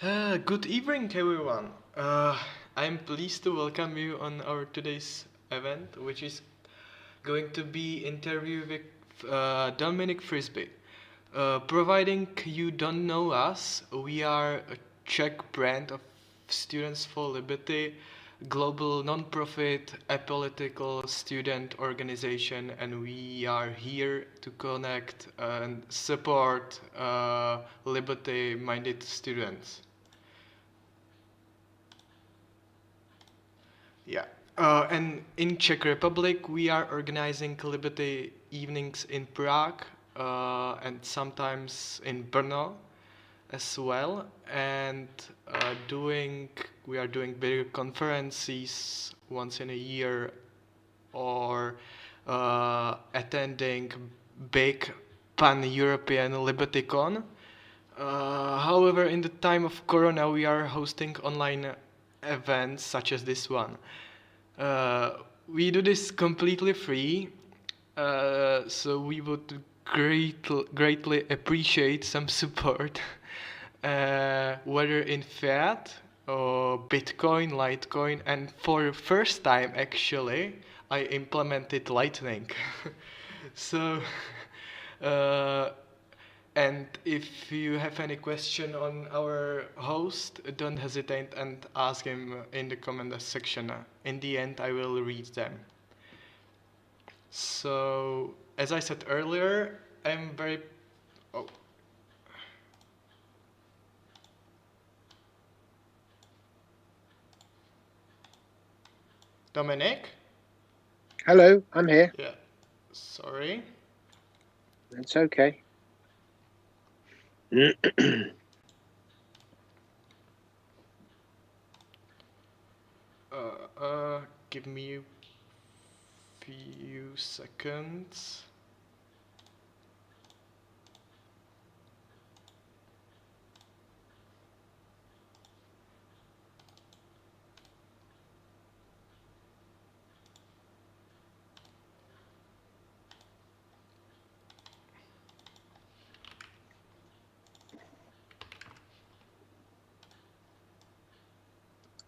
Good evening, everyone. I'm pleased to welcome you on our today's event, which is going to be interview with Dominic Frisby. Providing you don't know us, we are a Czech brand of Students for Liberty, global non-profit apolitical student organization, and we are here to connect and support liberty-minded students. Yeah. And in Czech Republic, we are organizing Liberty evenings in Prague and sometimes in Brno as well. And we are doing bigger conferences once in a year or attending big pan-European LibertyCon. However, in the time of Corona, we are hosting online events such as this one. We do this completely free, so we would greatly appreciate some support, whether in fiat or Bitcoin, Litecoin, and for the first time actually, I implemented Lightning. So, uh, and if you have any question on our host, don't hesitate and ask him in the comment section. In the end, I will read them. So, as I said earlier, I'm very... Oh. Dominic? Hello, I'm here. Yeah, sorry. It's okay. Give me a few seconds.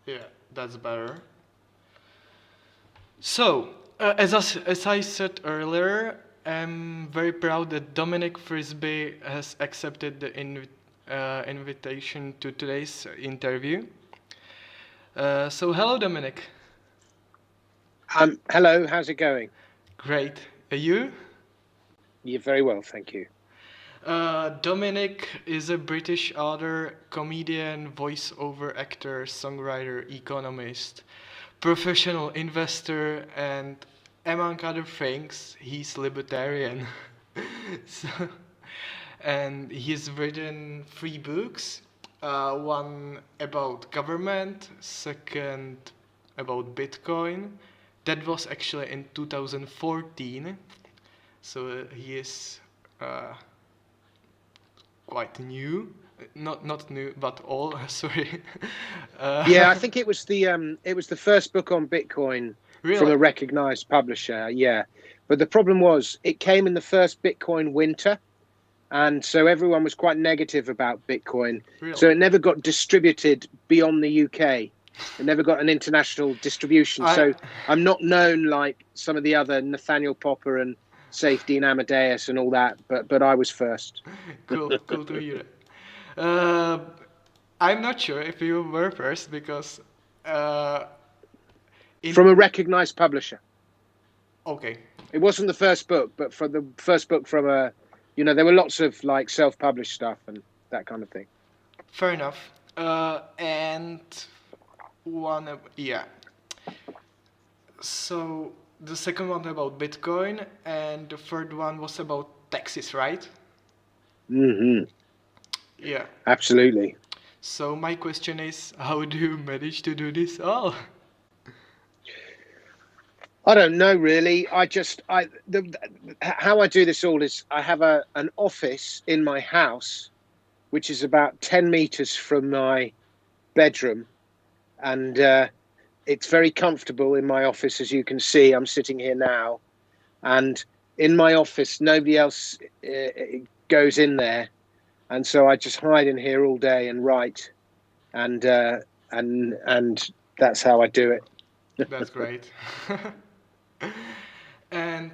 Yeah, that's better. So, as I said earlier, I'm very proud that Dominic Frisby has accepted the invitation to today's interview. So, hello, Dominic. Hello, how's it going? Great. You? You're very well, thank you. Dominic is a British author, comedian, voice-over actor, songwriter, economist, professional investor, and among other things, he's libertarian. So, and he's written 3 books, one about government, second about Bitcoin. That was actually in 2014. So he is quite new. Not new, but old. Sorry. Yeah, I think it was the first book on Bitcoin from a recognized publisher. Yeah, but the problem was it came in the first Bitcoin winter, and so everyone was quite negative about Bitcoin. Really? So it never got distributed beyond the UK. It never got an international distribution. So I'm not known like some of the other Nathaniel Popper and Safety and Amadeus and all that, but I was first. Cool to hear. I'm not sure if you were first because from a recognized publisher. Okay. It wasn't the first book, but for the first book from a, there were lots of like self-published stuff and that kind of thing. Fair enough. And yeah. So the second one about Bitcoin, and the third one was about taxes, right? Mm-hmm. Yeah. Absolutely. So my question is, how do you manage to do this all? I don't know really. How I do this all is I have an office in my house, which is about 10 meters from my bedroom, and it's very comfortable in my office. As you can see, I'm sitting here now, and in my office, nobody else goes in there. And so I just hide in here all day and write. and and that's how I do it. That's great. And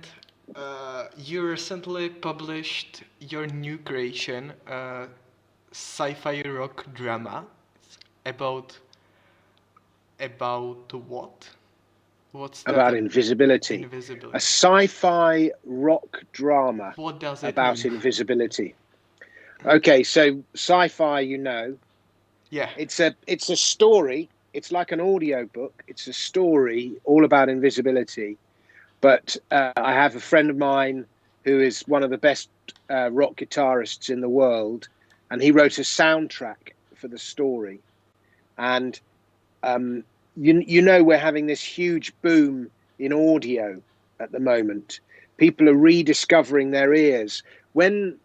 you recently published your new creation, sci-fi rock drama. It's about what? What's that? About invisibility. Invisibility. A sci-fi rock drama What does it about mean? invisibility. Okay, so sci-fi, Yeah. it's a story. It's like an audio book. It's a story all about invisibility. But I have a friend of mine who is one of the best rock guitarists in the world, and he wrote a soundtrack for the story. And we're having this huge boom in audio at the moment. People are rediscovering their ears. When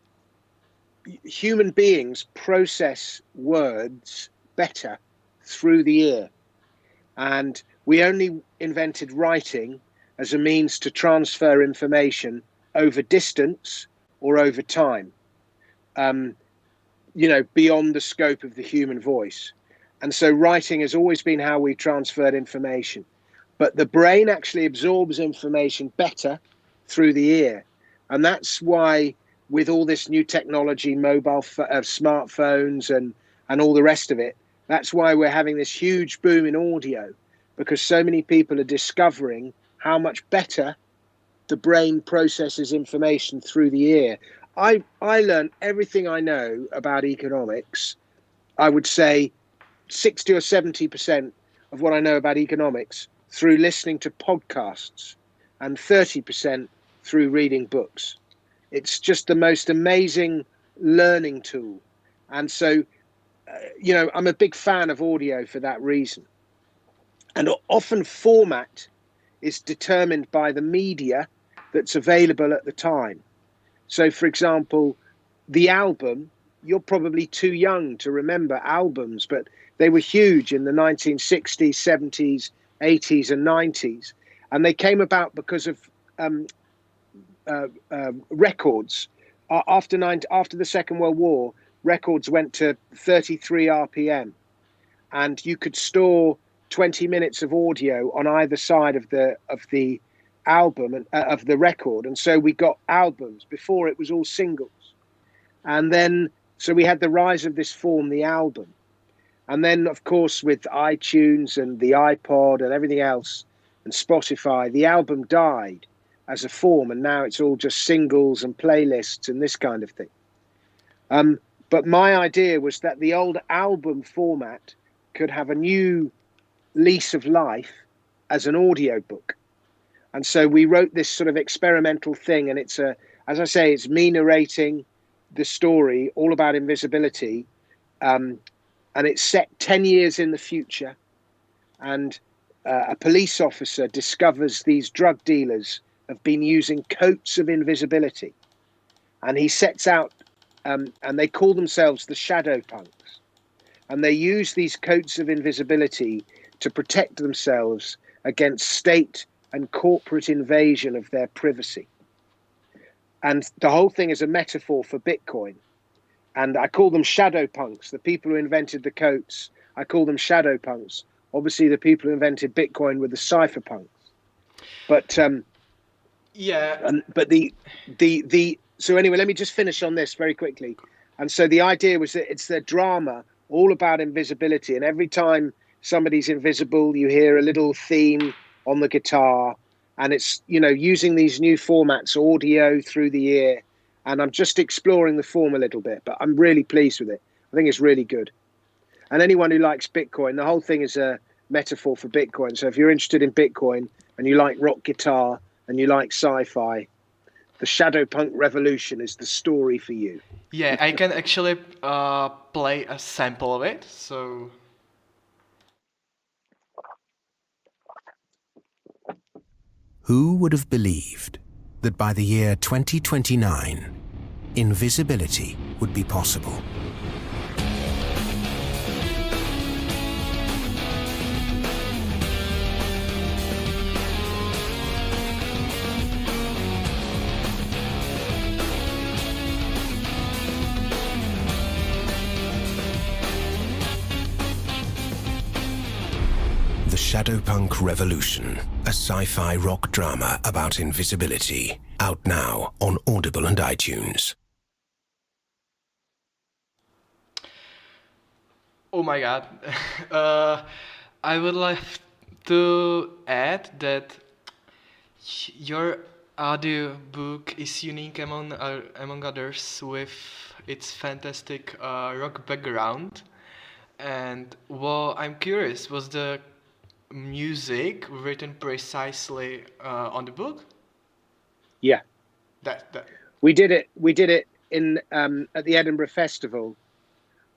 human beings process words better through the ear, and we only invented writing as a means to transfer information over distance or over time, beyond the scope of the human voice. And so writing has always been how we transferred information. But the brain actually absorbs information better through the ear. And that's why, with all this new technology, smartphones and all the rest of it, that's why we're having this huge boom in audio, because so many people are discovering how much better the brain processes information through the ear. I learned everything I know about economics. I would say 60 or 70% of what I know about economics through listening to podcasts, and 30% through reading books. It's just the most amazing learning tool. And so, I'm a big fan of audio for that reason. And often format is determined by the media that's available at the time. So, for example, the album, you're probably too young to remember albums, but they were huge in the 1960s, 70s, 80s and 90s. And they came about because of records. After the Second World War, records went to 33 RPM, and you could store 20 minutes of audio on either side of the album and of the record. And so we got albums. Before it was all singles. And then, so we had the rise of this form, the album. And then, of course, with iTunes and the iPod and everything else and Spotify, the album died as a form. And now it's all just singles and playlists and this kind of thing. But my idea was that the old album format could have a new lease of life as an audio book. And so we wrote this sort of experimental thing. And it's as I say, it's me narrating the story all about invisibility. And it's set 10 years in the future. And a police officer discovers these drug dealers have been using coats of invisibility. And he sets out, and they call themselves the Shadowpunks. And they use these coats of invisibility to protect themselves against state and corporate invasion of their privacy. And the whole thing is a metaphor for Bitcoin. And I call them Shadowpunks, the people who invented the coats. I call them Shadowpunks. Obviously, the people who invented Bitcoin were the cypherpunks. But so anyway, let me just finish on this very quickly. And so the idea was that it's the drama all about invisibility. And every time somebody's invisible, you hear a little theme on the guitar. And it's, using these new formats, audio through the ear. And I'm just exploring the form a little bit, but I'm really pleased with it. I think it's really good. And anyone who likes Bitcoin, the whole thing is a metaphor for Bitcoin. So if you're interested in Bitcoin and you like rock guitar and you like sci-fi, the Shadowpunk Revolution is the story for you. Yeah, I can actually play a sample of it. So. Who would have believed that by the year 2029, invisibility would be possible? Shadowpunk Revolution, a sci-fi rock drama about invisibility. Out now on Audible and iTunes. Oh my god. I would like to add that your audiobook is unique among others with its fantastic rock background. And well, I'm curious, was the music written precisely on the book? Yeah, That we did it. We did it in at the Edinburgh Festival.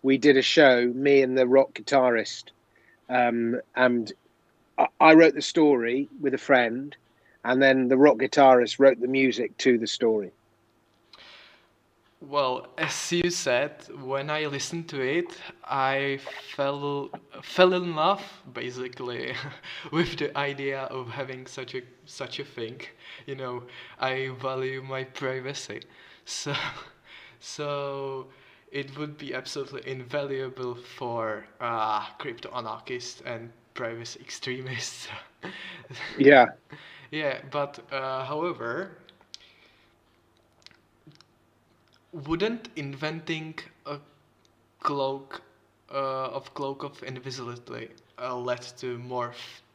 We did a show, me and the rock guitarist, and I wrote the story with a friend, and then the rock guitarist wrote the music to the story. Well, as you said, when I listened to it, I fell in love basically with the idea of having such a thing. You know, I value my privacy, so so it would be absolutely invaluable for crypto anarchists and privacy extremists. Yeah. Yeah, but however, wouldn't inventing a cloak of invisibility led to more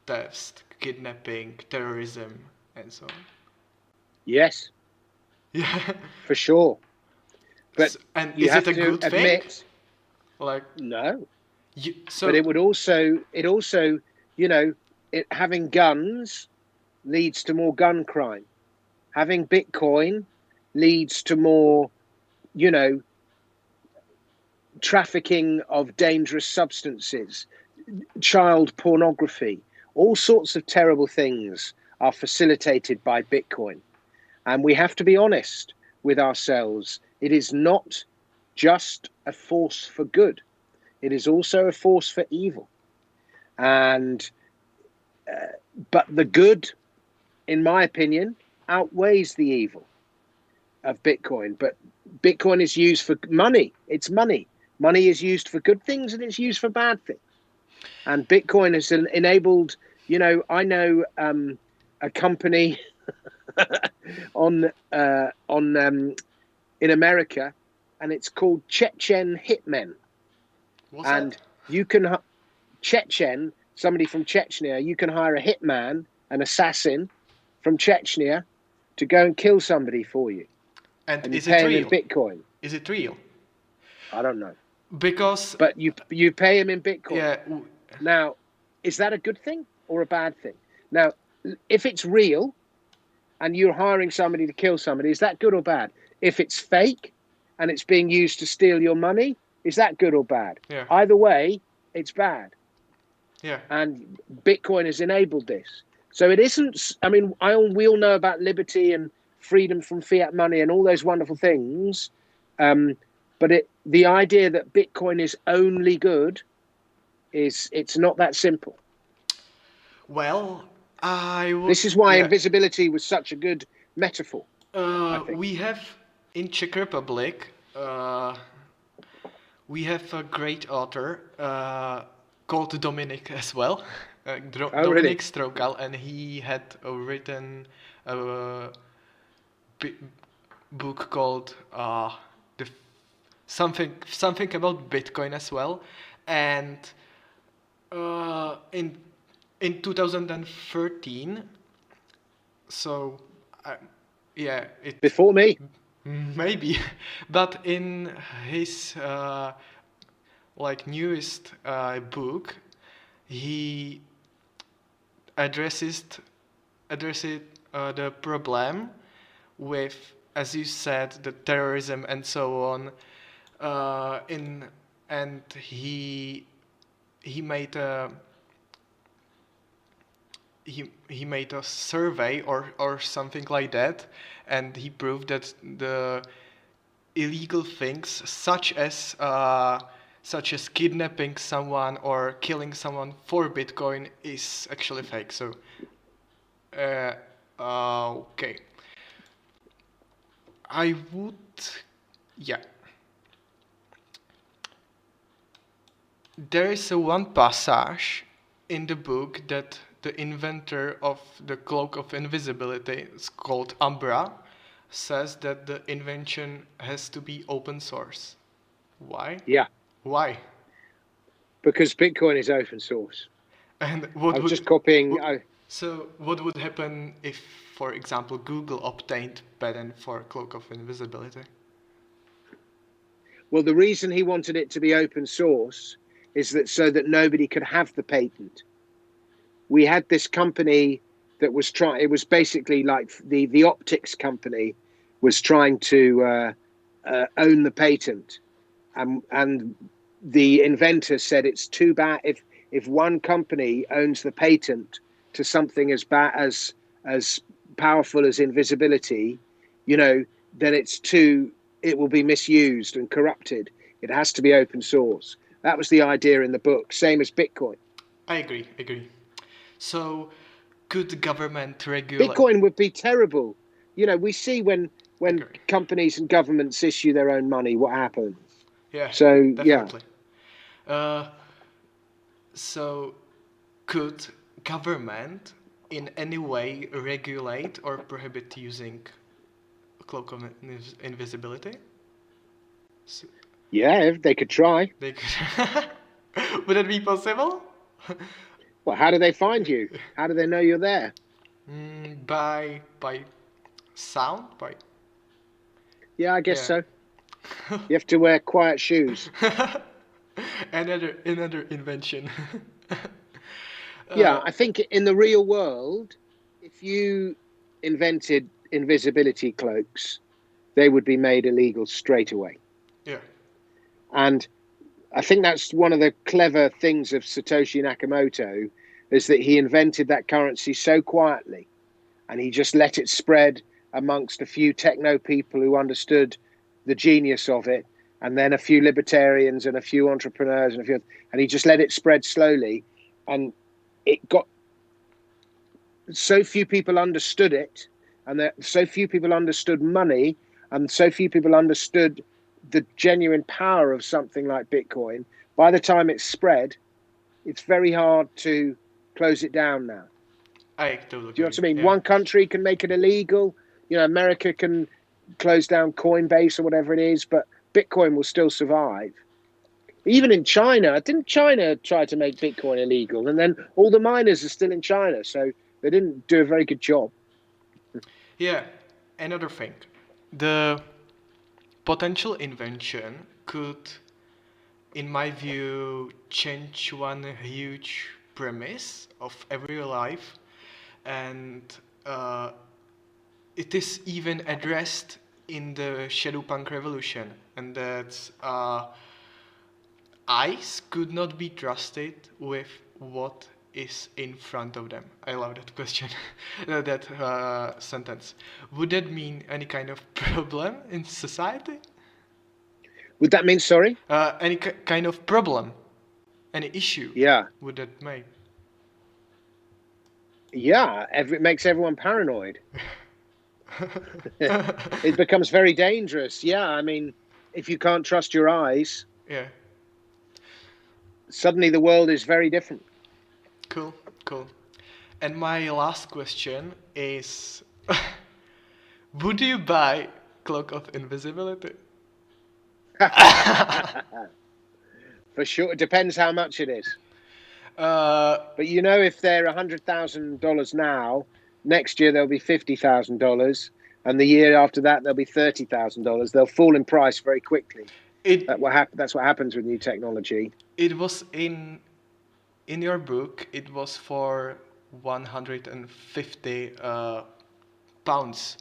thefts, kidnapping, terrorism, and so on? Yes, Yeah. for sure. But And you is have it a to good thing? admit, Like, no. so But it also, having guns leads to more gun crime. Having Bitcoin leads to more, trafficking of dangerous substances, child pornography, all sorts of terrible things are facilitated by Bitcoin. And we have to be honest with ourselves. It is not just a force for good. It is also a force for evil. And but the good, in my opinion, outweighs the evil of Bitcoin. But Bitcoin is used for money. It's money. Money is used for good things and it's used for bad things. And Bitcoin has enabled, I know a company on in America, and it's called Chechen Hitmen. what's And that? you can Chechen, somebody from Chechnya, you can hire a hitman, an assassin from Chechnya, to go and kill somebody for you, And and you is pay it him real? in Bitcoin. Is it real? I don't know, Because but you pay him in Bitcoin. yeah, Now, is that a good thing or a bad thing? Now, if it's real, and you're hiring somebody to kill somebody, is that good or bad? If it's fake, and it's being used to steal your money, is that good or bad? Yeah. Either way, it's bad. yeah. And Bitcoin has enabled this. So it isn't, we all know about liberty and freedom from fiat money and all those wonderful things. But the idea that Bitcoin is only good it's not that simple. Well, I would. This is why yeah. invisibility was such a good metaphor. think. We have in Czech Republic, we have a great author called Dominic as well, really? Dominic Strokal, and he had written a book called something about Bitcoin as well, and in 2013, so yeah, it Before me. maybe, but in his newest book, he addresses the problem with, as you said, the terrorism and so on. And he made a he made a survey or something like that, and he proved that the illegal things such as kidnapping someone or killing someone for Bitcoin is actually fake. So okay, I would, yeah. There is one passage in the book that the inventor of the cloak of invisibility, it's called Umbra, says that the invention has to be open source. Why? Yeah, Why? because Bitcoin is open source. And I what was would just copying. so what would happen if, for example, Google obtained patent for cloak of invisibility? Well, the reason he wanted it to be open source is that so that nobody could have the patent. We had this company that was trying. It was basically like the optics company was trying to own the patent, and the inventor said it's too bad if one company owns the patent to something as bad as powerful as invisibility, then it will be misused and corrupted. It has to be open source. That was the idea in the book, same as Bitcoin. I agree. So, could the government regulate? Bitcoin would be terrible. We see when Agree. companies and governments issue their own money, what happens. Yeah. So, definitely. So, could government in any way regulate or prohibit using cloak of invisibility? So Yeah, if they could try. they could. Would it be possible? Well, how do they find you? How do they know you're there? By sound, by Yeah, I guess Yeah. so. You have to wear quiet shoes. another invention. Yeah, I think in the real world, if you invented invisibility cloaks, they would be made illegal straight away. Yeah. And I think that's one of the clever things of Satoshi Nakamoto, is that he invented that currency so quietly, and he just let it spread amongst a few techno people who understood the genius of it, and then a few libertarians and a few entrepreneurs and he just let it spread slowly, and it got so few people understood it, and so few people understood money, and so few people understood the genuine power of something like Bitcoin. By the time it's spread, it's very hard to close it down now. I totally. Do you know what I mean? Yeah. One country can make it illegal. America can close down Coinbase or whatever it is, but Bitcoin will still survive. Even in China, didn't China try to make Bitcoin illegal? And then all the miners are still in China, so they didn't do a very good job. Yeah, another thing. The potential invention could, in my view, change one huge premise of every life, and it is even addressed in the Shadowpunk Revolution, and that's eyes could not be trusted with what is in front of them. I love that question, that sentence. Would that mean any kind of problem in society? Would that mean, sorry? Any kind of problem, any issue? Yeah. Would that make? Yeah, it makes everyone paranoid. It becomes very dangerous. Yeah, I mean, if you can't trust your eyes, Yeah. suddenly the world is very different. Cool. And my last question is, would you buy Cloak of Invisibility? For sure. It depends how much it is. Uh, But if they're $100,000 now, next year they'll be $50,000, and the year after that they'll be $30,000. They'll fall in price very quickly. That's what happens with new technology. It was in your book. It was for 150 pounds,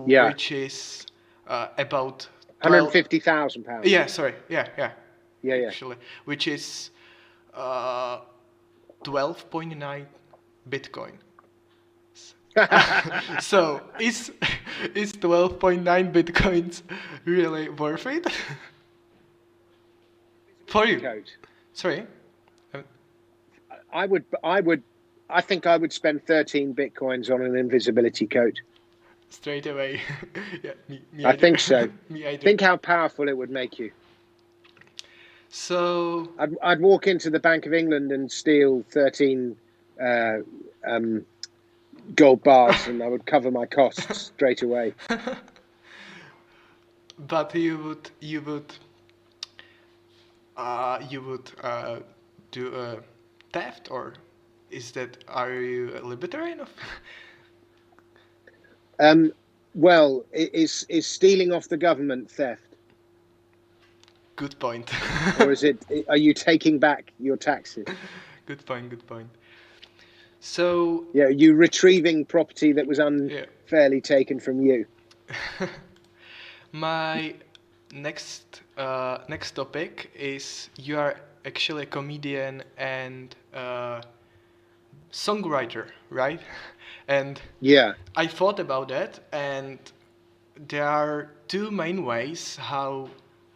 Yeah. which is about 150,000 pounds. Yeah, sorry. Yeah. Yeah. Actually, which is 12.9 Bitcoin. So is 12.9 Bitcoins really worth it for you? Coat. Sorry. I think I would spend 13 Bitcoins on an invisibility coat. Straight away. Yeah, me I think so. Me, I do. Think how powerful it would make you. So I'd walk into the Bank of England and steal 13 gold bars, and I would cover my costs straight away. but you would do a theft, or are you a libertarian? Well, is stealing off the government theft? Good point. Or are you taking back your taxes? Good point. So yeah, you retrieving property that was unfairly taken from you. My next topic is you are actually a comedian and songwriter, right? And yeah, I thought about that, and there are two main ways how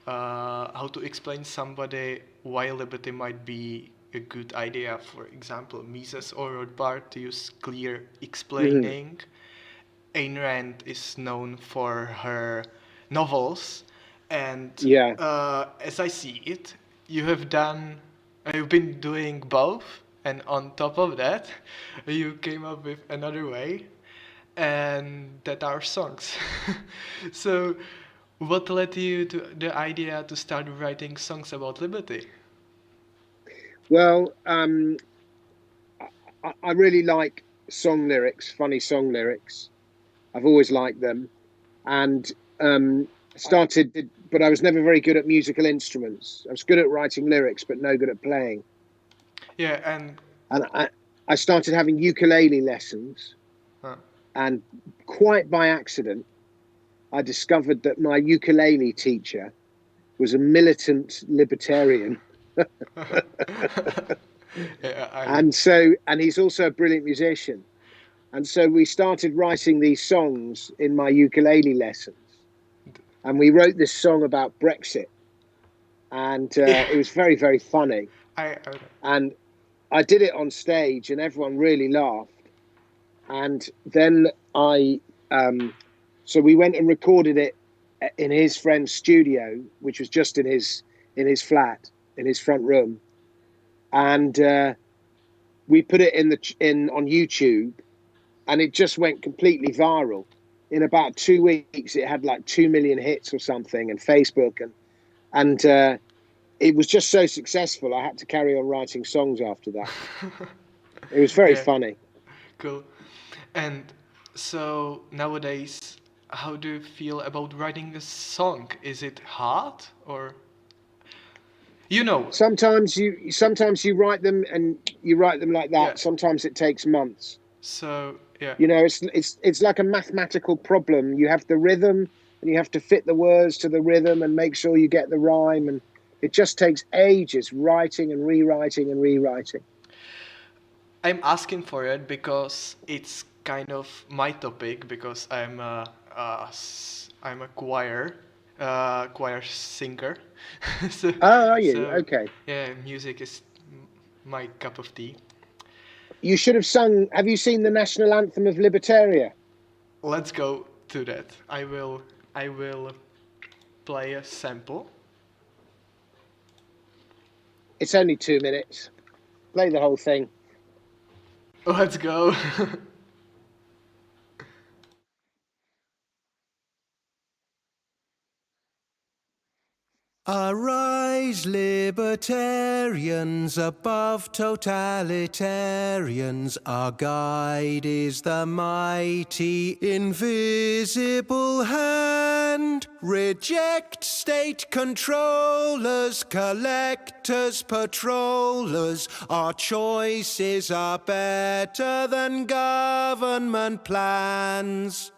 to explain somebody why liberty might be a good idea. For example, Mises or Rothbard to use clear explaining. Ayn Rand is known for her novels, and as I see it, you've been doing both, and on top of that, you came up with another way, and that are songs. So, what led you to the idea to start writing songs about liberty? Well, I really like song lyrics, funny song lyrics. I've always liked them, and but I was never very good at musical instruments. I was good at writing lyrics, but no good at playing. Yeah, and I started having ukulele lessons, and quite by accident, I discovered that my ukulele teacher was a militant libertarian. And he's also a brilliant musician. And so we started writing these songs in my ukulele lessons. And we wrote this song about Brexit. And it was very, very funny. And I did it on stage and everyone really laughed. And then so we went and recorded it in his friend's studio, which was just in his flat, in his front room. And we put it on YouTube, and it just went completely viral. In about 2 weeks, it had like 2 million hits or something, and Facebook, and it was just so successful. I had to carry on writing songs after that. It was very funny. Cool. And so nowadays, how do you feel about writing a song? Is it hard, or? Sometimes you write them and you write them like that. Yeah. Sometimes it takes months. So yeah. It's like a mathematical problem. You have the rhythm and you have to fit the words to the rhythm and make sure you get the rhyme, and it just takes ages writing and rewriting and rewriting. I'm asking for it because it's kind of my topic, because I'm a choir singer. Are you? Okay. Yeah, music is my cup of tea. You should have sung. Have you seen the national anthem of Libertaria? Let's go to that. I will play a sample. It's only 2 minutes. Play the whole thing. Let's go. Arise, libertarians, above totalitarians. Our guide is the mighty invisible hand. Reject state controllers, collectors, patrollers. Our choices are better than government plans.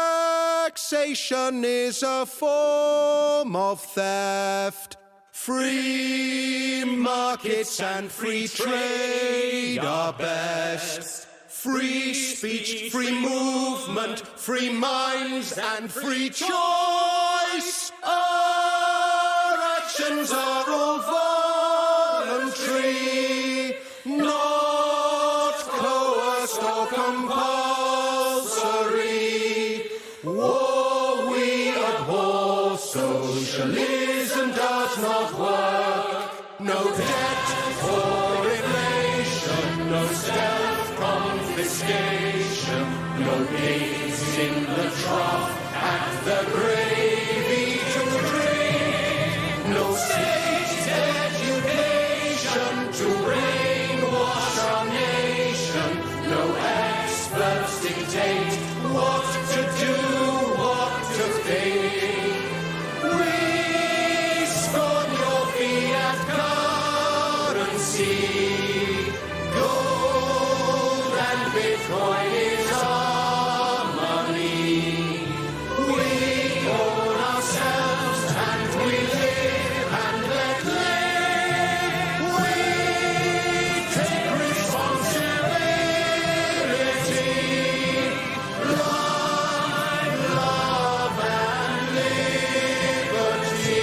Taxation is a form of theft. Free markets and free trade are best. Free speech, free movement, free minds and free choice. Our actions are all voluntary, not coerced or compulsory. War we abhor, socialism does not work. No debt for inflation, no stealth confiscation, no pigs in the trough at the gravy to drink, no state education to brainwash our nation, no experts dictate what to do, what to think. We scorn your fiat currency. Gold and Bitcoin is our money. We own ourselves and we live and let live. We take responsibility. Life, love and liberty.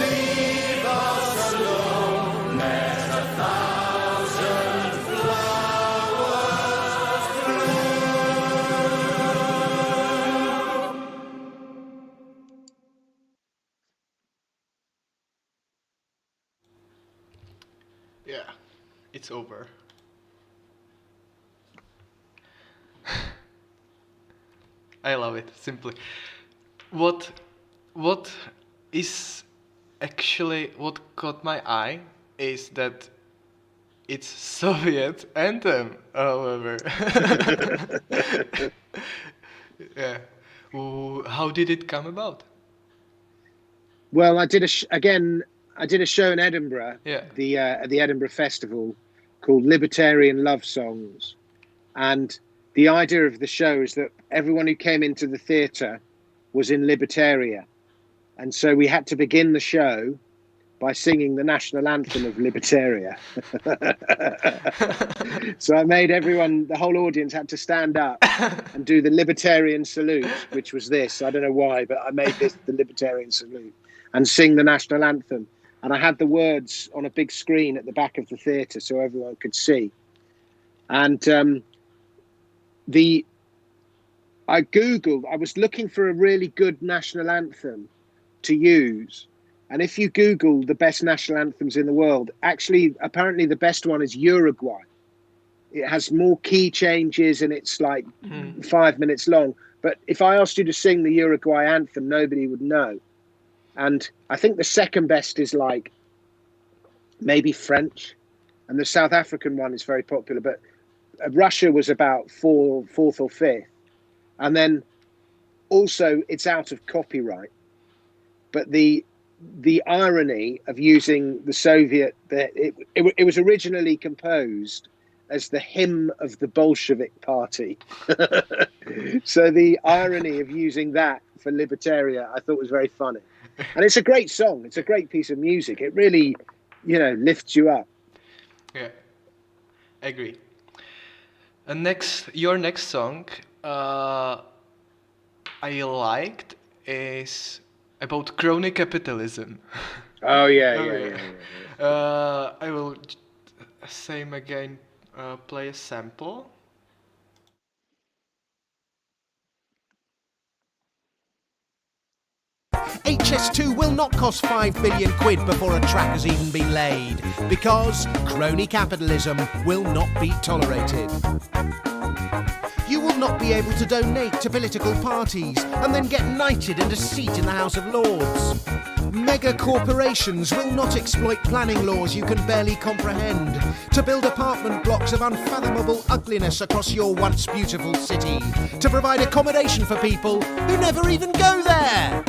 Leave us alone. Let 1,000 flowers bloom. Yeah, it's over. I love it, simply. What is actually what caught my eye is that it's Soviet anthem, however. Yeah. How did it come about? Well, I did a show in Edinburgh, Yeah. At the Edinburgh Festival, called Libertarian Love Songs, and the idea of the show is that everyone who came into the theatre was in Libertaria, and so we had to begin the show by singing the national anthem of Libertaria. So I made the whole audience had to stand up and do the Libertarian salute, which was this. I don't know why, but I made this the Libertarian salute and sing the national anthem. And I had the words on a big screen at the back of the theatre so everyone could see. And I was looking for a really good national anthem to use. And if you Google the best national anthems in the world, actually, apparently the best one is Uruguay. It has more key changes and it's like 5 minutes long. But if I asked you to sing the Uruguay anthem, nobody would know. And I think the second best is like maybe French. And the South African one is very popular. But Russia was about fourth or fifth. And then also it's out of copyright. But the irony of using the Soviet, it was originally composed as the hymn of the Bolshevik Party. So the irony of using that for Libertaria, I thought was very funny. And it's a great song. It's a great piece of music. It really, lifts you up. Yeah, I agree. And your next song I liked is about crony capitalism. Oh yeah. I will same again. Play a sample. HS2 will not cost 5 billion quid before a track has even been laid, because crony capitalism will not be tolerated. You will not be able to donate to political parties and then get knighted and a seat in the House of Lords. Mega corporations will not exploit planning laws you can barely comprehend to build apartment blocks of unfathomable ugliness across your once beautiful city, to provide accommodation for people who never even go there.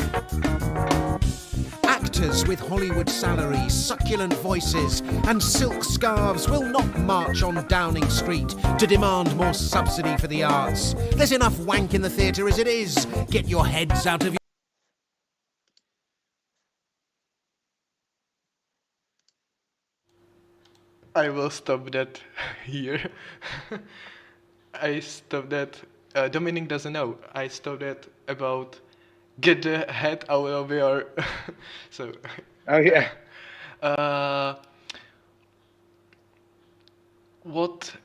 Actors with Hollywood salaries, succulent voices and silk scarves will not march on Downing Street to demand more subsidy for the arts. There's enough wank in the theatre as it is. Get your heads out of your... I will stop that here. I stopped that. Dominic doesn't know. I stopped that about get the head out of your. So. Oh yeah. What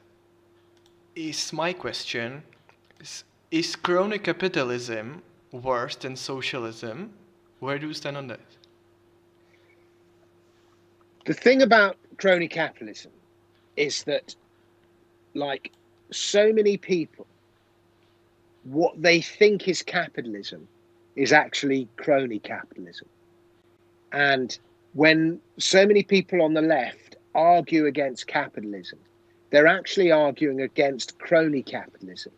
is my question? Is crony capitalism worse than socialism? Where do you stand on that? The thing about crony capitalism is that, like so many people, what they think is capitalism is actually crony capitalism. And when so many people on the left argue against capitalism, they're actually arguing against crony capitalism.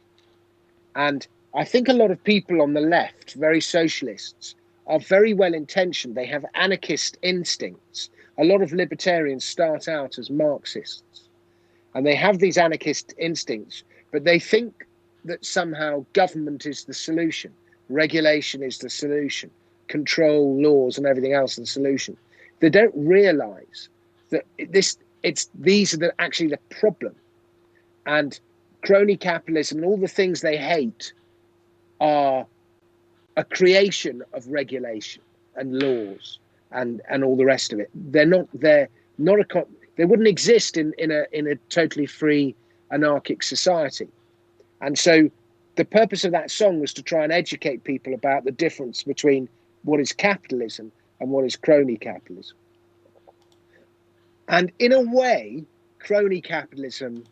And I think a lot of people on the left, very socialists, are very well intentioned. They have anarchist instincts. A lot of libertarians start out as Marxists, and they have these anarchist instincts, but they think that somehow government is the solution, regulation is the solution, control, laws and everything else is the solution. They don't realize that these are actually the problem. And crony capitalism and all the things they hate are a creation of regulation and laws and all the rest of it. They wouldn't exist in a totally free anarchic society. And so the purpose of that song was to try and educate people about the difference between what is capitalism and what is crony capitalism. And in a way, crony capitalism,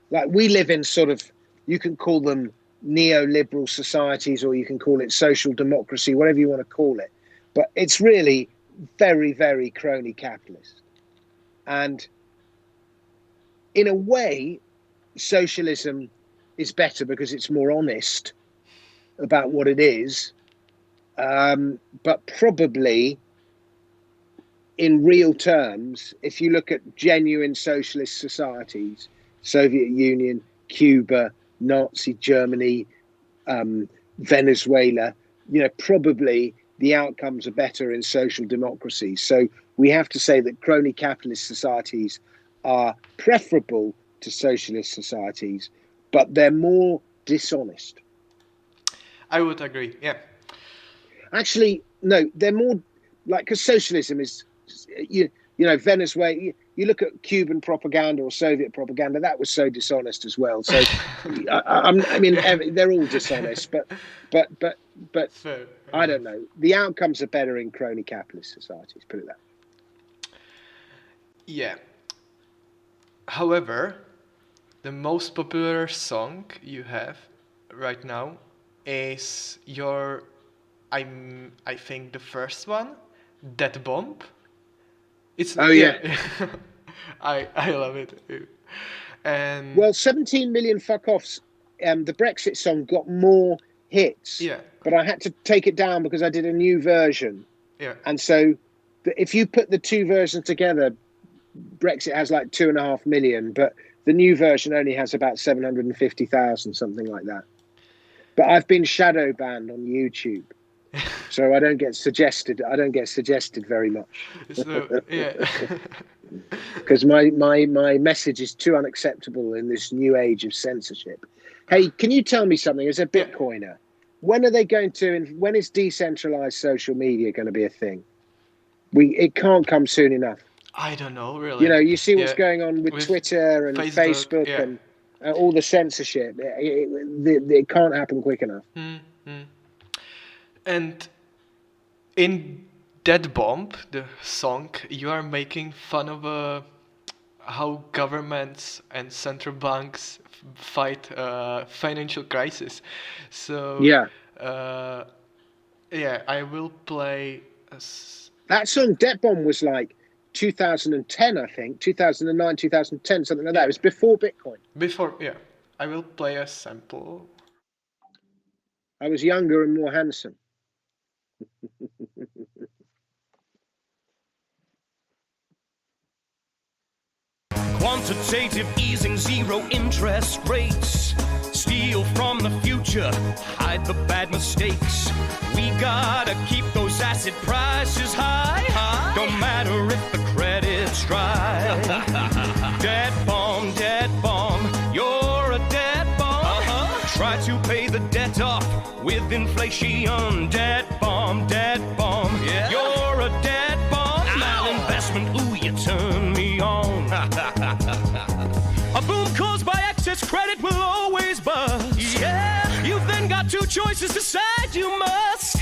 like we live in sort of, you can call them neoliberal societies, or you can call it social democracy, whatever you want to call it. But it's really very, very crony capitalist. And in a way, socialism is better because it's more honest about what it is. But probably in real terms, if you look at genuine socialist societies, Soviet Union, Cuba, Nazi Germany, Venezuela, probably the outcomes are better in social democracy. So we have to say that crony capitalist societies are preferable to socialist societies, but they're more dishonest. I would agree, yeah. Actually, no, they're more like, because socialism is, Venezuela, you look at Cuban propaganda or Soviet propaganda, that was so dishonest as well. So, they're all dishonest, but Fair. I don't know. The outcomes are better in crony capitalist societies, put it that way. Yeah. However, the most popular song you have right now is your, I think the first one, Dead Bomb. It's yeah. I love it. And well, 17 million fuck offs. The Brexit song got more hits. Yeah. But I had to take it down because I did a new version. Yeah. And so if you put the two versions together, Brexit has like 2.5 million, but the new version only has about 750,000, something like that. But I've been shadow banned on YouTube. So I don't get suggested very much. So, yeah. Because my message is too unacceptable in this new age of censorship. Hey, can you tell me something as a Bitcoiner? When is decentralized social media going to be a thing? It can't come soon enough. I don't know, really. You see what's going on with Twitter and Facebook and all the censorship. It can't happen quick enough. Mm-hmm. And in Dead Bomb, the song, you are making fun of how governments and central banks fight financial crisis. So I will play. That song Dead Bomb was like 2010, I think, 2009, 2010, something like that. It was before Bitcoin. I will play a sample. I was younger and more handsome. Quantitative easing, zero interest rates. Steal from the future, hide the bad mistakes. We gotta keep those asset prices high. Don't matter if the credit's dry. Dead bomb, you're a dead bomb. Try to pay the debt off with inflation. Dead bomb, yeah. You're a dead bomb. Malinvestment, ooh, you turn me on. A boom caused by excess credit will always bust. Yeah. You've then got two choices, decide you must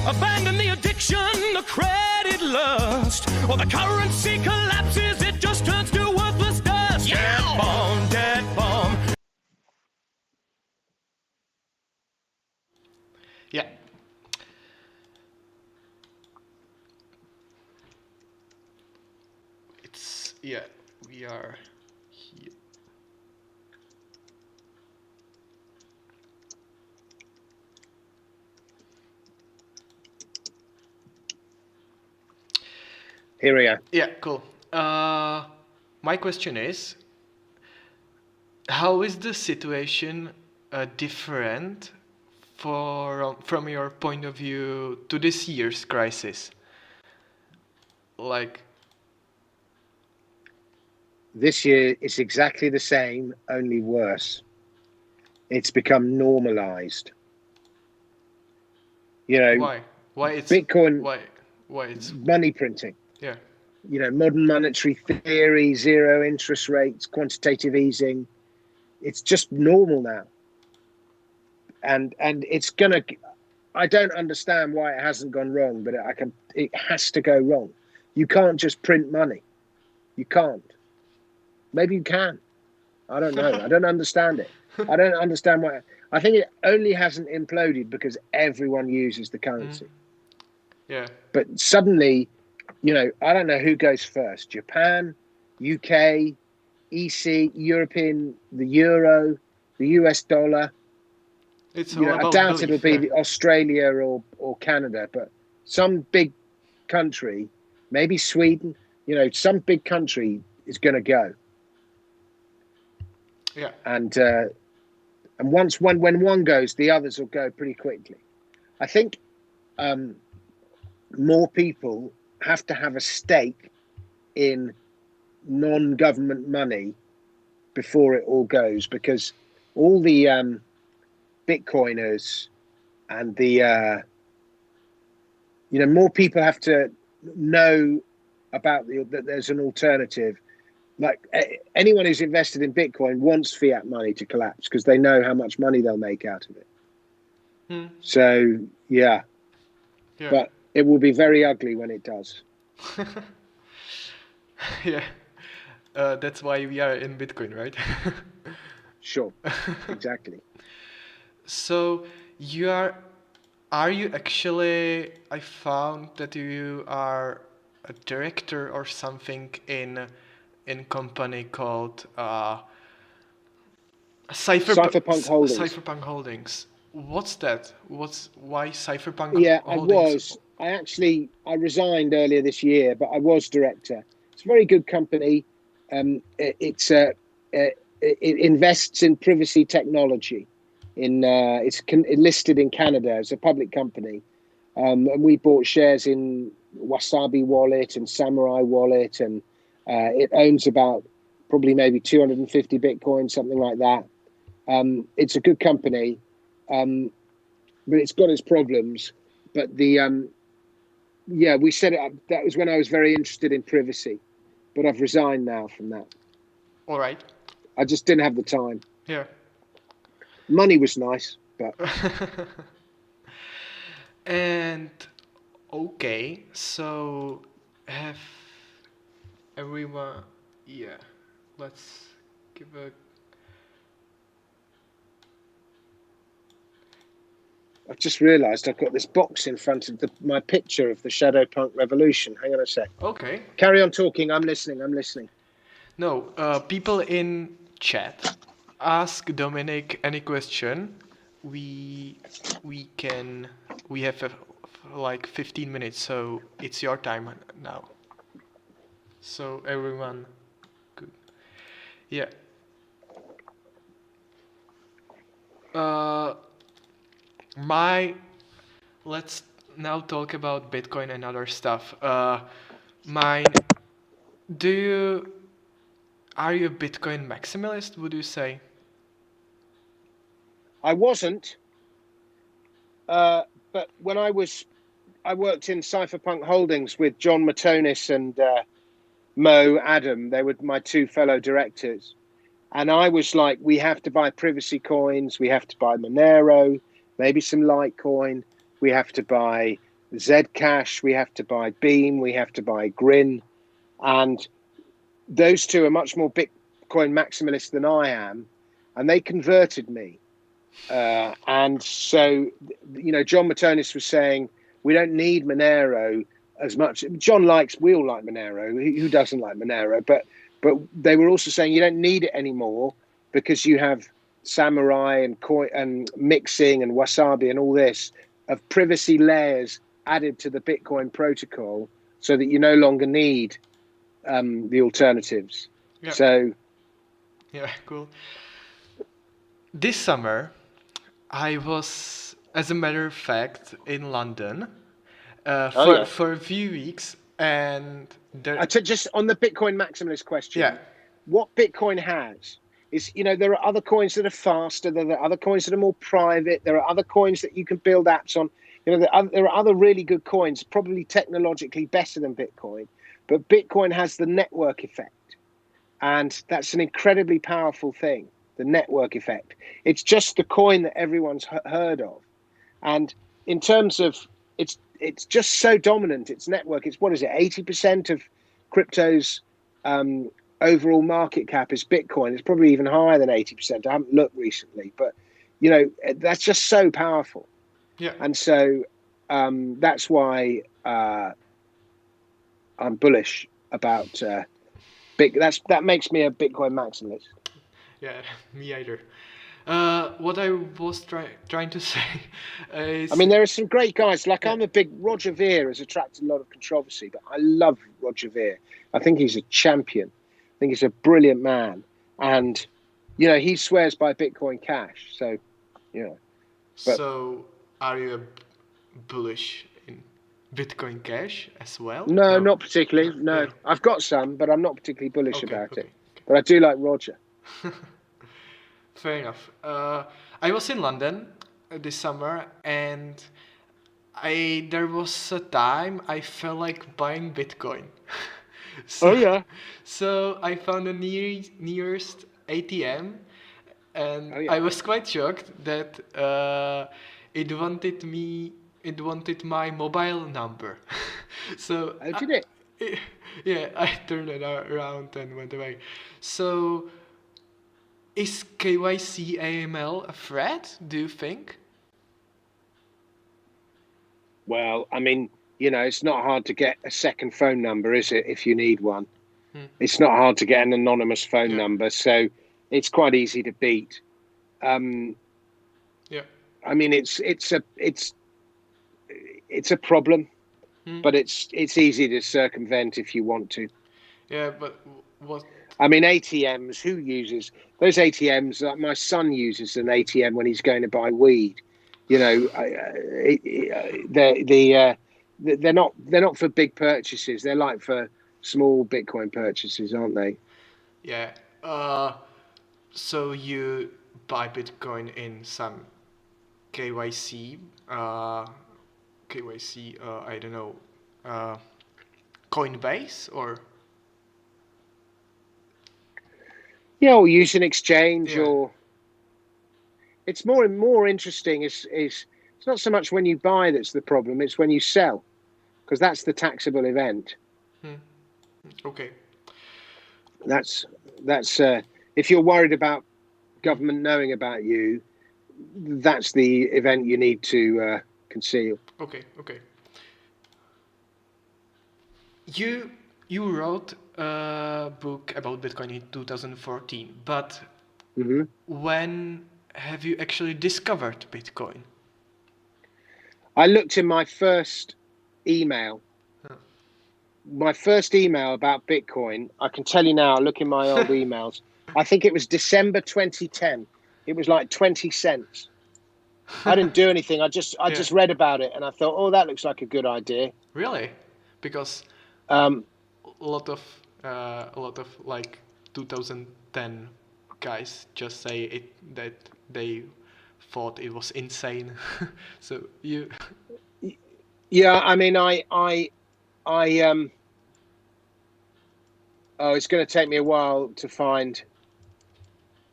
abandon the addiction inflation, the credit lust, or the currency collapses, it just turns to worthless dust. Debt bomb. Yeah. Yeah, we are here. Here we are. Yeah, cool. My question is, how is the situation different from your point of view to this year's crisis? Like, This year it's exactly the same, only worse. It's become normalized. You know, why? Why it's Bitcoin, why it's money printing, yeah. you know, modern monetary theory, zero interest rates, quantitative easing. It's just normal now. And it's gonna, I don't understand why it hasn't gone wrong, but it has to go wrong. You can't just print money. You can't. Maybe you can. I don't know. I don't understand it. I don't understand why. I think it only hasn't imploded because everyone uses the currency. Yeah. But suddenly, you know, I don't know who goes first. Japan, UK, EC, European, the euro, the US dollar. It's You know, all I about doubt belief, it'll be yeah. the Australia or Canada, but some big country, maybe Sweden, you know, some big country is going to go. Yeah. And once when one goes, the others will go pretty quickly. I think more people have to have a stake in non-government money before it all goes, because all the Bitcoiners and the you know, more people have to know about that there's an alternative. Like anyone who's invested in Bitcoin wants fiat money to collapse because they know how much money they'll make out of it. So yeah, but it will be very ugly when it does. Yeah. That's why we are in Bitcoin, right? Sure, exactly. So are you actually, I found that you are a director or something in company called Cypherpunk Holdings. Cypherpunk Holdings. What's that? Why Cypherpunk Yeah, Holdings? I resigned earlier this year, but I was director. It's a very good company. It invests in privacy technology. It's listed in Canada as a public company, and we bought shares in Wasabi Wallet and Samurai Wallet, and it owns about probably maybe 250 Bitcoin, something like that. It's a good company, but it's got its problems. But we set it up. That was when I was very interested in privacy, but I've resigned now from that. All right. I just didn't have the time. Yeah. Money was nice, but and okay, so have everyone, yeah, let's give a I've just realised I've got this box in front of my picture of the Shadowpunk Revolution. Hang on a sec. okay. Carry on talking. I'm listening. No, people in chat ask Dominic any question. We have like 15 minutes, so it's your time now. So everyone, good. Yeah. Let's now talk about Bitcoin and other stuff. Mine. Are you a Bitcoin maximalist, would you say? I wasn't, but when I worked in Cypherpunk Holdings with John Matonis and Mo Adam. They were my two fellow directors. And I was like, we have to buy privacy coins. We have to buy Monero, maybe some Litecoin. We have to buy Zcash, we have to buy Beam, we have to buy Grin, and those two are much more Bitcoin maximalist than I am, and they converted me. And so, John Matonis was saying we don't need Monero as much. We all like Monero. Who doesn't like Monero? But they were also saying you don't need it anymore because you have Samurai and mixing and Wasabi and all this of privacy layers added to the Bitcoin protocol, so that you no longer need the alternatives. Yeah. So, yeah, cool. This summer, I was, as a matter of fact, in London for a few weeks, and just on the Bitcoin maximalist question, yeah, what Bitcoin has is, there are other coins that are faster, there are other coins that are more private, there are other coins that you can build apps on. There are other really good coins, probably technologically better than Bitcoin, but Bitcoin has the network effect, and that's an incredibly powerful thing. The network effect. It's just the coin that everyone's heard of, and in terms of it's just so dominant. Its network. It's 80% of crypto's overall market cap is Bitcoin. It's probably even higher than 80%. I haven't looked recently, but that's just so powerful. Yeah. And so that's why I'm bullish about that makes me a Bitcoin maximalist. Yeah, me either. What I was trying to say is... I mean, there are some great guys. Like, I'm a big... Roger Ver has attracted a lot of controversy, but I love Roger Ver. I think he's a champion. I think he's a brilliant man. And, he swears by Bitcoin Cash. So, So, are you bullish in Bitcoin Cash as well? No, not particularly. No. Yeah. I've got some, but I'm not particularly bullish about it. Okay. But I do like Roger. Fair enough. I was in London this summer, and there was a time I felt like buying Bitcoin. So I found the nearest ATM, and I was quite shocked that it wanted my mobile number. So did it? Yeah, I turned it around and went away. So, is KYC AML a threat, do you think? Well, I mean, it's not hard to get a second phone number, is it, if you need one? It's not hard to get an anonymous phone number, so it's quite easy to beat. I mean, it's a problem, but it's easy to circumvent if you want to. Yeah, but what? I mean, ATMs. Who uses those ATMs? Like my son uses an ATM when he's going to buy weed. They're not for big purchases. They're like for small Bitcoin purchases, aren't they? Yeah. So you buy Bitcoin in some KYC. I don't know. Coinbase or? Yeah, or use an exchange, or it's more interesting. Is it's not so much when you buy that's the problem; it's when you sell, because that's the taxable event. Okay. That's if you're worried about government knowing about you, that's the event you need to conceal. Okay. You wrote a book about Bitcoin in 2014, but when have you actually discovered Bitcoin? I looked in my first email. My first email about Bitcoin, I can tell you now, look in my old emails. I think it was December 2010. It was like 20 cents. I didn't do anything. I just read about it and I thought, oh, that looks like a good idea. Really? Because a lot of like 2010 guys just say that they thought it was insane. So you. Yeah, I mean, it's going to take me a while to find.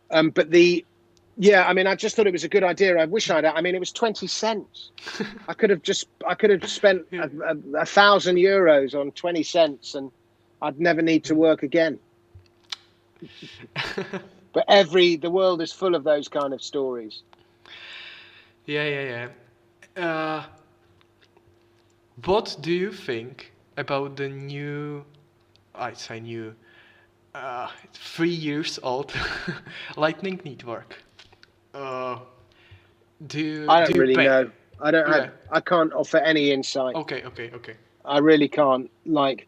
But Yeah, I mean, I just thought it was a good idea. I wish I mean, it was 20 cents. I could have spent Yeah. 1,000 euros on 20 cents and I'd never need to work again. But the world is full of those kind of stories. Yeah. What do you think about the new, I say new, 3 years old Lightning Network? I don't do you really pay? know. Yeah. I can't offer any insight. Okay. I really can't. Like,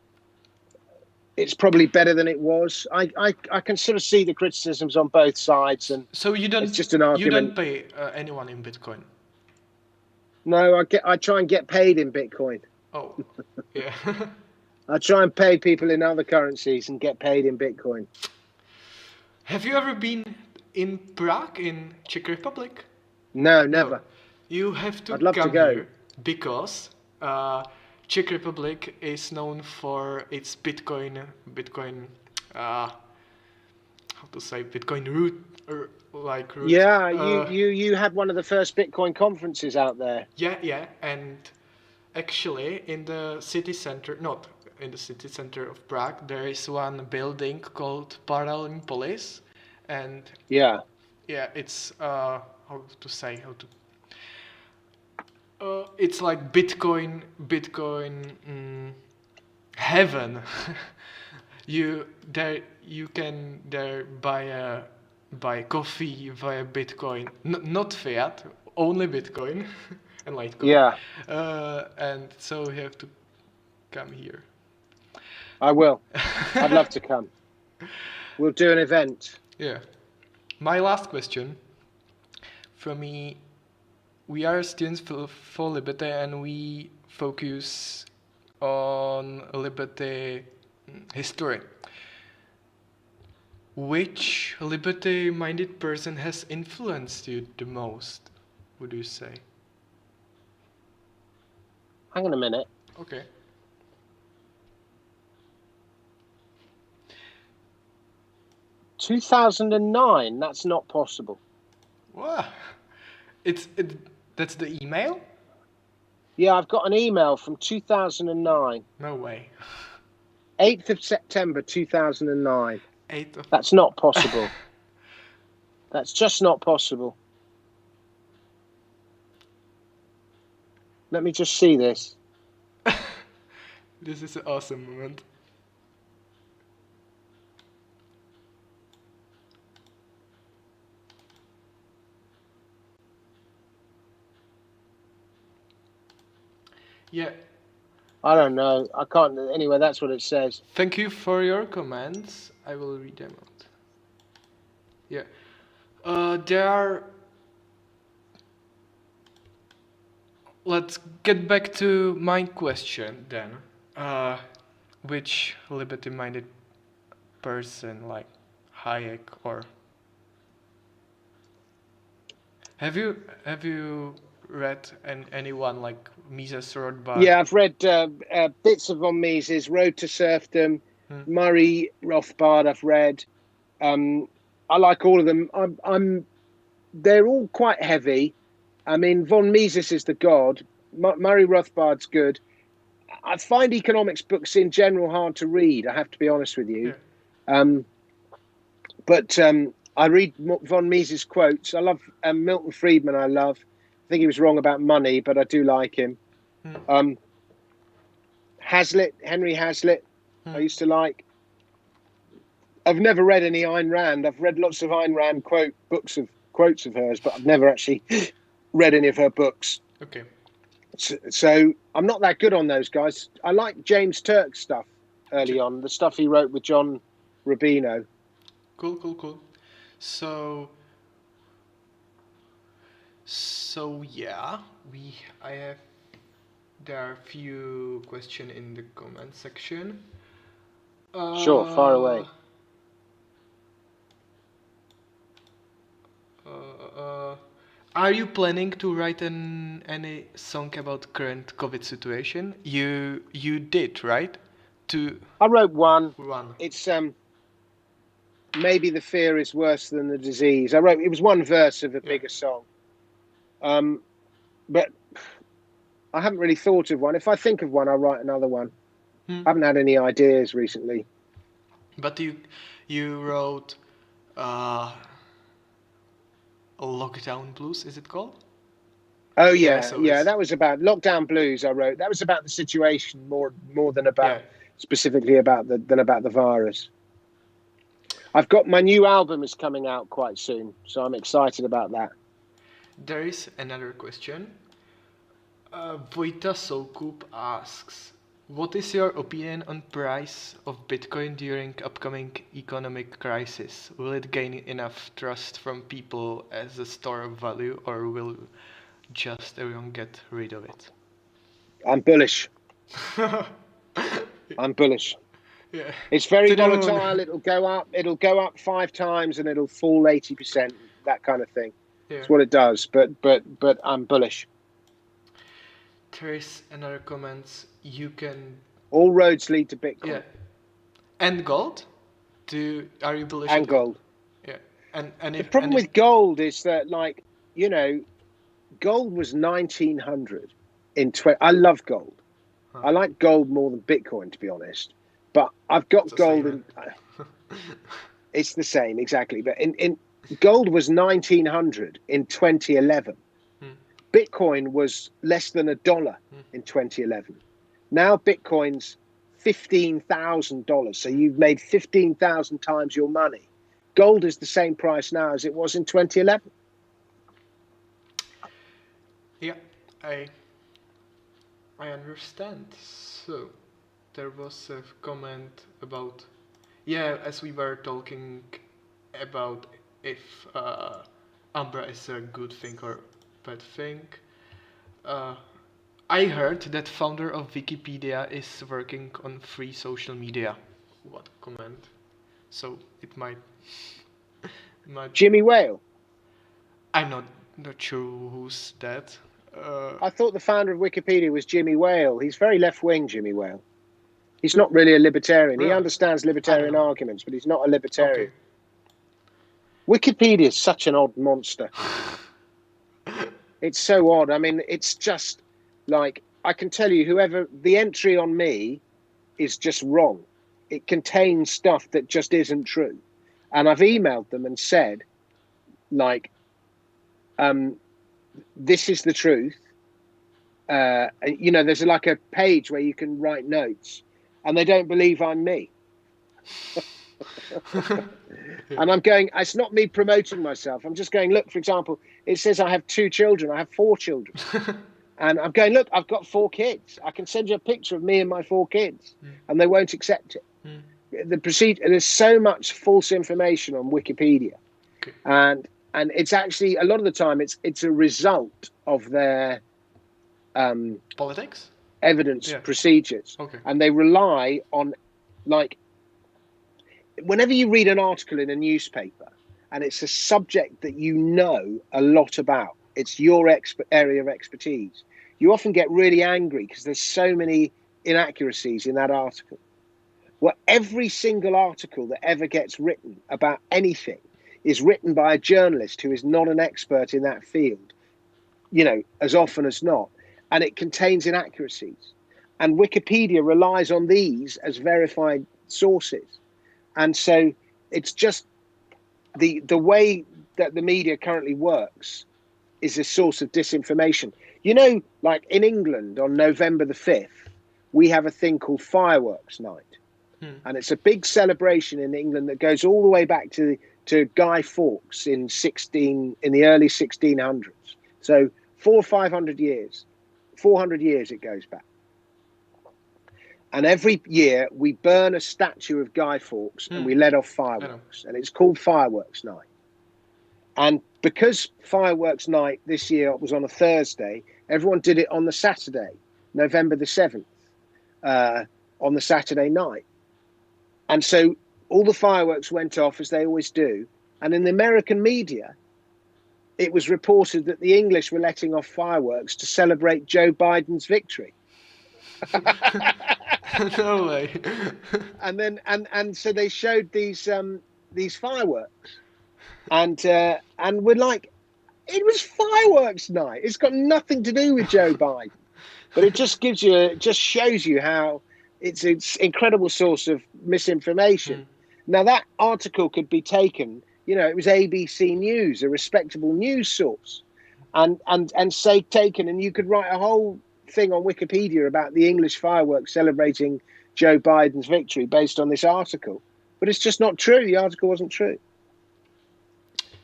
it's probably better than it was. I can sort of see the criticisms on both sides, and So you don't it's just an you don't argument. pay anyone in Bitcoin? No, I try and get paid in Bitcoin. Oh, yeah. I try and pay people in other currencies and get paid in Bitcoin. Have you ever been in Prague in Czech Republic? No, never. You have to I'd love to come go. here because Czech Republic is known for its Bitcoin, how to say, Bitcoin root. Yeah, Uh, you had one of the first Bitcoin conferences out there. Yeah, and actually in the city center, not in the city center of Prague, there is one building called Parallel Police, and Yeah. yeah, it's it's like Bitcoin heaven. You can there buy coffee via Bitcoin, not fiat, only Bitcoin and Litecoin. Yeah. And so you have to come here. I will. I'd love to come. We'll do an event. Yeah. My last question from me. We are students for Liberty and we focus on Liberty history. Which liberty-minded person has influenced you the most, would you say? Hang on a minute. Okay. $2009. That's not possible. Wow. That's the email? Yeah, I've got an email from 2009. No way. 8th of September 2009. 8th of... That's not possible. That's just not possible. Let me just see this. This is an awesome moment. Yeah. I don't know. I can't. Anyway, that's what it says. Thank you for your comments. I will read them out. Yeah. There are... Let's get back to my question then. Which liberty-minded person like Hayek or... Have you read anyone like Mises Rothbard? Yeah, I've read bits of von Mises, Road to Serfdom, Murray Rothbard. I've read. I like all of them. They're all quite heavy. I mean, von Mises is the god. Murray Rothbard's good. I find economics books in general hard to read. I have to be honest with you. Yeah. But I read von Mises quotes. I love Milton Friedman. I think he was wrong about money, but I do like him. Henry Hazlitt, I used to like. I've never read any Ayn Rand. I've read lots of Ayn Rand quotes of hers, but I've never actually read any of her books. Okay. So I'm not that good on those guys. I like James Turk's stuff early on, the stuff he wrote with John Rubino. Cool. So yeah, there are a few questions in the comment section. Sure, fire away. Are you planning to write any song about current COVID situation? You did, right? I wrote one. One. It's maybe the fear is worse than the disease. I wrote, it was one verse of a bigger song. But I haven't really thought of one. If I think of one, I'll write another one. I haven't had any ideas recently. But you wrote Lockdown Blues, is it called? Oh yeah, so yeah. it's- That was about Lockdown Blues. I wrote that was about the situation more than about Yeah. specifically about the virus. I've got my new album is coming out quite soon, so I'm excited about that. There is another question. Vojta Soukup asks, what is your opinion on price of Bitcoin during upcoming economic crisis? Will it gain enough trust from people as a store of value, or will just everyone get rid of it? I'm bullish. I'm bullish. Yeah. It's very To the moon. volatile. It'll go up 5 times and it'll fall 80%. That kind of thing. Yeah. It's what it does. But I'm bullish. There is another comment. You can, All roads lead to Bitcoin yeah, and gold. Are you bullish? and on gold. Yeah, and The if problem and if- with gold is that, like, you know, gold was 1900 in 20. I love gold. I like gold more than Bitcoin, to be honest. But I've got It's the gold same, in. It's the same, exactly. But in gold was 1900 in 2011. Bitcoin was less than $1 in 2011. Now Bitcoin's $15,000. So you've made 15,000 times your money. Gold is the same price now as it was in 2011. Yeah, I understand. So there was a comment about, yeah, as we were talking about if Umbra is a good thing or bad thing. I heard that founder of Wikipedia is working on free social media. What comment? So it might Jimmy Whale. I'm not sure who's that. I thought the founder of Wikipedia was Jimmy Whale. He's very left-wing, Jimmy Whale. He's not really a libertarian. He Really? understands libertarian I don't know. arguments, but he's not a libertarian. Okay. Wikipedia is such an odd monster. It's so odd. I mean, it's just like, I can tell you, whoever, the entry on me is just wrong. It contains stuff that just isn't true. And I've emailed them and said, like, this is the truth. You know, there's like a page where you can write notes, and they don't believe I'm me. And I'm going, it's not me promoting myself. I'm just going, look, for example, it says I have 2 children. I have 4 children. And I'm going, look, I've got 4 kids. I can send you a picture of me and my 4 kids. And they won't accept it. The procedure, there's so much false information on Wikipedia. Okay. And it's actually, a lot of the time, it's a result of their Politics? evidence Yeah. procedures. Okay. And they rely on, like, whenever you read an article in a newspaper and it's a subject that you know a lot about, it's your area of expertise, you often get really angry because there's so many inaccuracies in that article. Well, every single article that ever gets written about anything is written by a journalist who is not an expert in that field, you know, as often as not, and it contains inaccuracies. And Wikipedia relies on these as verified sources. And so it's just the way that the media currently works is a source of disinformation. You know, like in England on November the 5th, we have a thing called Fireworks Night. And it's a big celebration in England that goes all the way back to Guy Fawkes in the early 1600s. So 400 or 500 years, 400 years it goes back. And every year we burn a statue of Guy Fawkes and we let off fireworks. And it's called Fireworks Night. And because Fireworks Night this year was on a Thursday, everyone did it on the Saturday, November the 7th, on the Saturday night. And so all the fireworks went off, as they always do. And in the American media, it was reported that the English were letting off fireworks to celebrate Joe Biden's victory. No way. And then, and so they showed these these fireworks, and we're like, it was fireworks night. It's got nothing to do with Joe Biden, but it just shows you how it's an incredible source of misinformation. Now that article could be taken, it was ABC News, a respectable news source, and say taken, and you could write a whole thing on Wikipedia about the English fireworks celebrating Joe Biden's victory based on this article. But it's just not true. The article wasn't true.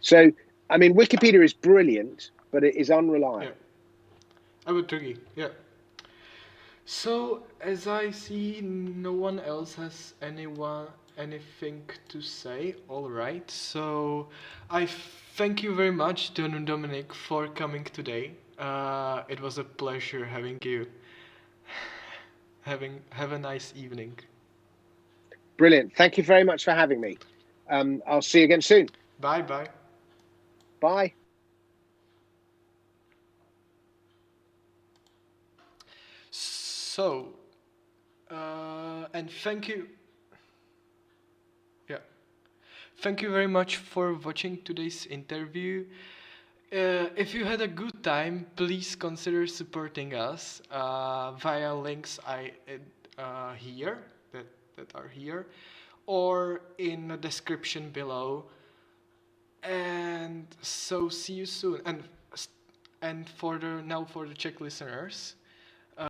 So, I mean, Wikipedia is brilliant, but it is unreliable. Yeah. I would agree, yeah. So, as I see, no one else has anything to say. All right. So, I thank you very much, Dominic, for coming today. It was a pleasure having you. Have a nice evening. Brilliant. Thank you very much for having me. I'll see you again soon. Bye bye. Bye. So, and thank you. Yeah. Thank you very much for watching today's interview. If you had a good time, please consider supporting us via links here that are here, or in the description below. And so see you soon. And for the Czech listeners,